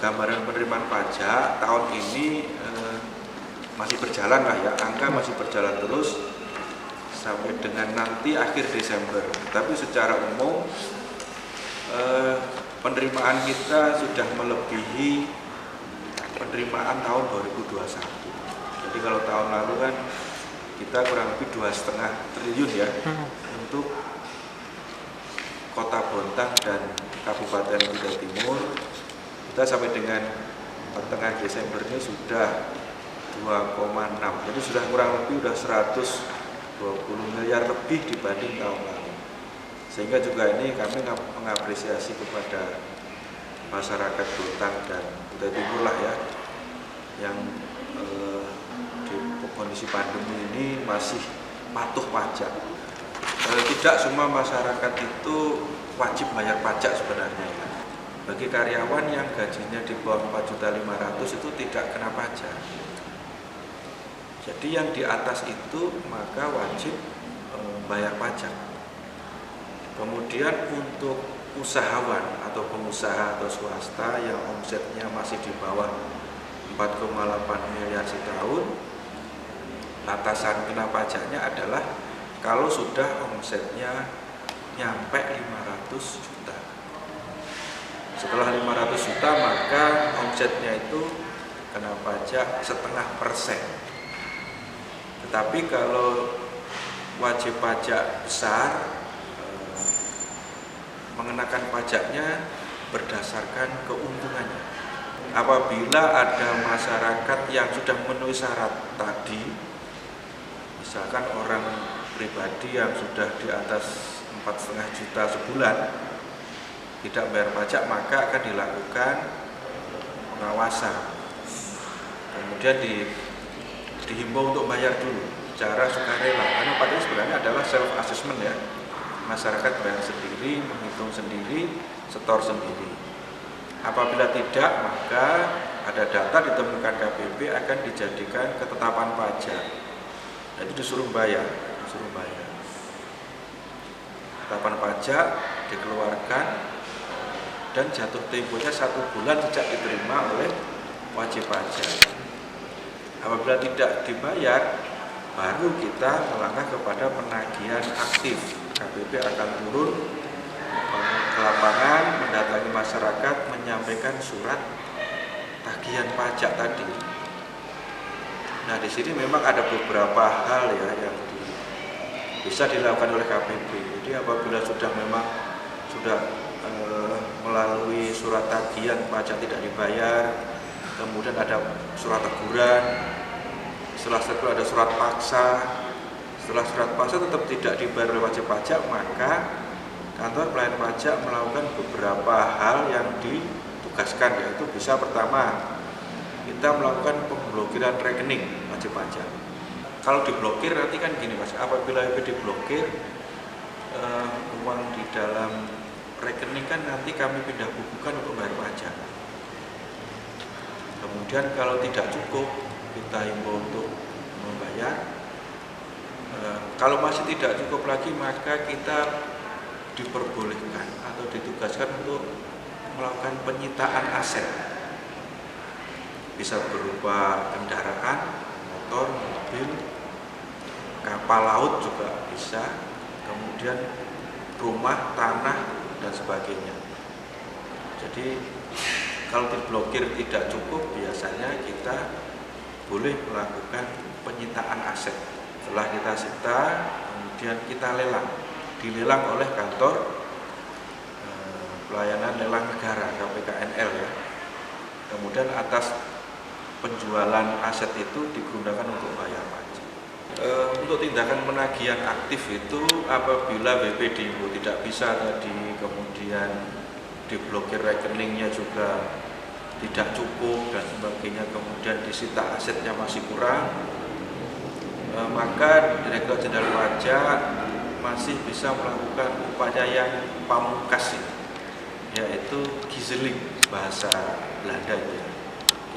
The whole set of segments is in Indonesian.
gambaran penerimaan pajak tahun ini masih berjalan lah ya, angka masih berjalan terus sampai dengan nanti akhir Desember. Tapi secara umum penerimaan kita sudah melebihi penerimaan tahun 2021. Jadi kalau tahun lalu kan kita kurang lebih 2,5 triliun ya untuk Kota Bontang dan Kabupaten Kutai Timur. Kita sampai dengan pertengahan Desember ini sudah 2,6. Jadi sudah kurang lebih sudah 120 miliar lebih dibanding tahun lalu. Sehingga juga ini kami mengapresiasi kepada masyarakat Bontang dan Kutai Timur lah ya, yang di kondisi pandemi ini masih patuh pajak. Tidak semua masyarakat itu wajib bayar pajak sebenarnya ya. Bagi karyawan yang gajinya di bawah 4.500.000 itu tidak kena pajak. Jadi yang di atas itu maka wajib bayar pajak. Kemudian untuk usahawan atau pengusaha atau swasta yang omsetnya masih di bawah 4,8 miliar setahun, batasan kena pajaknya adalah kalau sudah omsetnya nyampe 500 juta. Setelah 500 juta maka omsetnya itu kena pajak 0,5%. Tetapi kalau wajib pajak besar mengenakan pajaknya berdasarkan keuntungannya. Apabila ada masyarakat yang sudah memenuhi syarat tadi, misalkan orang pribadi yang sudah di atas 4,5 juta sebulan tidak bayar pajak, maka akan dilakukan pengawasan. Kemudian dihimbau untuk bayar dulu secara sukarela, karena pajak sebenarnya adalah self assessment ya. Masyarakat bayar sendiri, menghitung sendiri, setor sendiri. Apabila tidak, maka ada data ditemukan KPP akan dijadikan ketetapan pajak. Jadi disuruh bayar. Ketetapan pajak dikeluarkan dan jatuh temponya 1 bulan sejak diterima oleh wajib pajak. Apabila tidak dibayar, baru kita melangkah kepada penagihan aktif. KPP akan turun ke lapangan, mendatangi masyarakat, menyampaikan surat tagihan pajak tadi. Nah, di sini memang ada beberapa hal ya yang bisa dilakukan oleh KPP. Jadi apabila sudah melalui surat tagihan pajak tidak dibayar, kemudian ada surat teguran, setelah itu ada surat paksa. Setelah surat paksa tetap tidak dibayar oleh wajib pajak, maka kantor pelayanan pajak melakukan beberapa hal yang ditugaskan, yaitu bisa pertama kita melakukan pemblokiran rekening wajib pajak. Kalau diblokir nanti kan gini Mas, apabila itu diblokir uang di dalam rekening kan nanti kami pindah bukukan untuk bayar pajak. Kemudian kalau tidak cukup kita himbau untuk membayar. Kalau masih tidak cukup lagi maka kita diperbolehkan atau ditugaskan untuk melakukan penyitaan aset. Bisa berupa kendaraan, motor, mobil, kapal laut juga bisa, kemudian rumah, tanah, dan sebagainya. Jadi kalau diblokir tidak cukup, biasanya kita boleh melakukan penyitaan aset. Setelah kita sita, kemudian kita lelang, dilelang oleh kantor pelayanan lelang negara KPKNL ya. Kemudian atas penjualan aset itu digunakan untuk bayar pajak. Untuk tindakan penagihan aktif itu apabila BPD tidak bisa tadi, kemudian diblokir rekeningnya juga tidak cukup dan sebagainya, kemudian disita asetnya masih kurang, maka Direktorat Jenderal Pajak masih bisa melakukan upaya yang pamungkas, yaitu gizeling bahasa Belanda ya.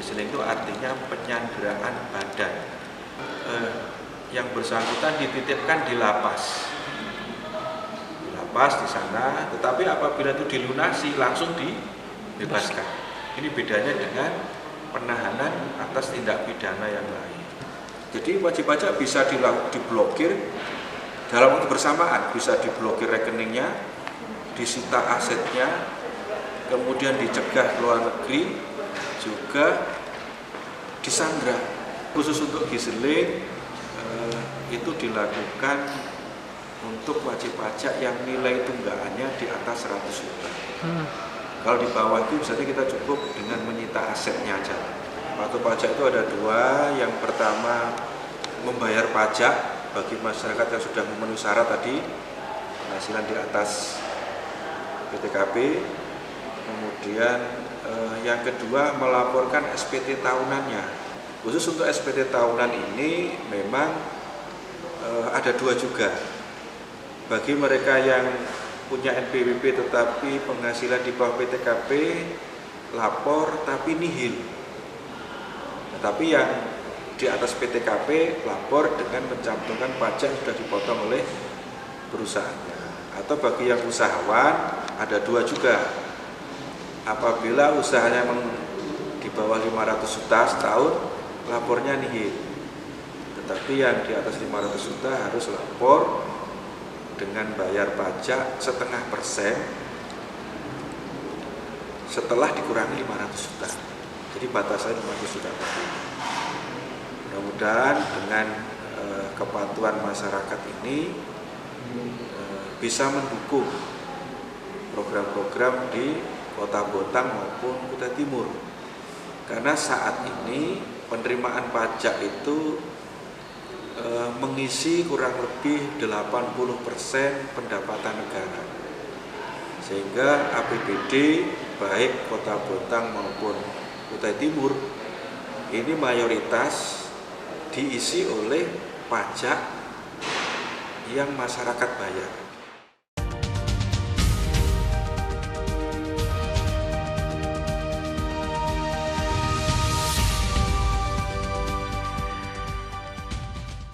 Gizeling itu artinya penyanderaan badan. Yang bersangkutan dititipkan di lapas. Di lapas di sana, tetapi apabila itu dilunasi langsung dibebaskan. Ini bedanya dengan penahanan atas tindak pidana yang lain. Jadi wajib pajak bisa diblokir dalam waktu bersamaan, bisa diblokir rekeningnya, disita asetnya, kemudian dicegah ke luar negeri, juga disandra. Khusus untuk giseling itu dilakukan untuk wajib pajak yang nilai tunggakannya di atas 100 juta. Kalau di bawah itu misalnya kita cukup dengan menyita asetnya aja. Patuh pajak itu ada dua. Yang pertama, membayar pajak bagi masyarakat yang sudah memenuhi syarat tadi, penghasilan di atas PTKP. Kemudian yang kedua, melaporkan SPT tahunannya. Khusus untuk SPT tahunan ini memang ada dua juga. Bagi mereka yang punya NPWP tetapi penghasilan di bawah PTKP, lapor tapi nihil. Tetapi yang di atas PTKP lapor dengan mencantumkan pajak yang sudah dipotong oleh perusahaannya. Atau bagi yang usahawan ada dua juga. Apabila usahanya di bawah 500 juta setahun, lapornya nihil. Tetapi yang di atas 500 juta harus lapor dengan bayar pajak 0,5% setelah dikurangi 500 juta. Jadi batasannya 500 juta. Mudah-mudahan dengan kepatuhan masyarakat ini bisa mendukung program-program di Kota Bontang maupun Kutai Timur. Karena saat ini penerimaan pajak itu mengisi kurang lebih 80% pendapatan negara. Sehingga APBD baik Kota Bontang maupun Kutai Timur ini mayoritas diisi oleh pajak yang masyarakat bayar.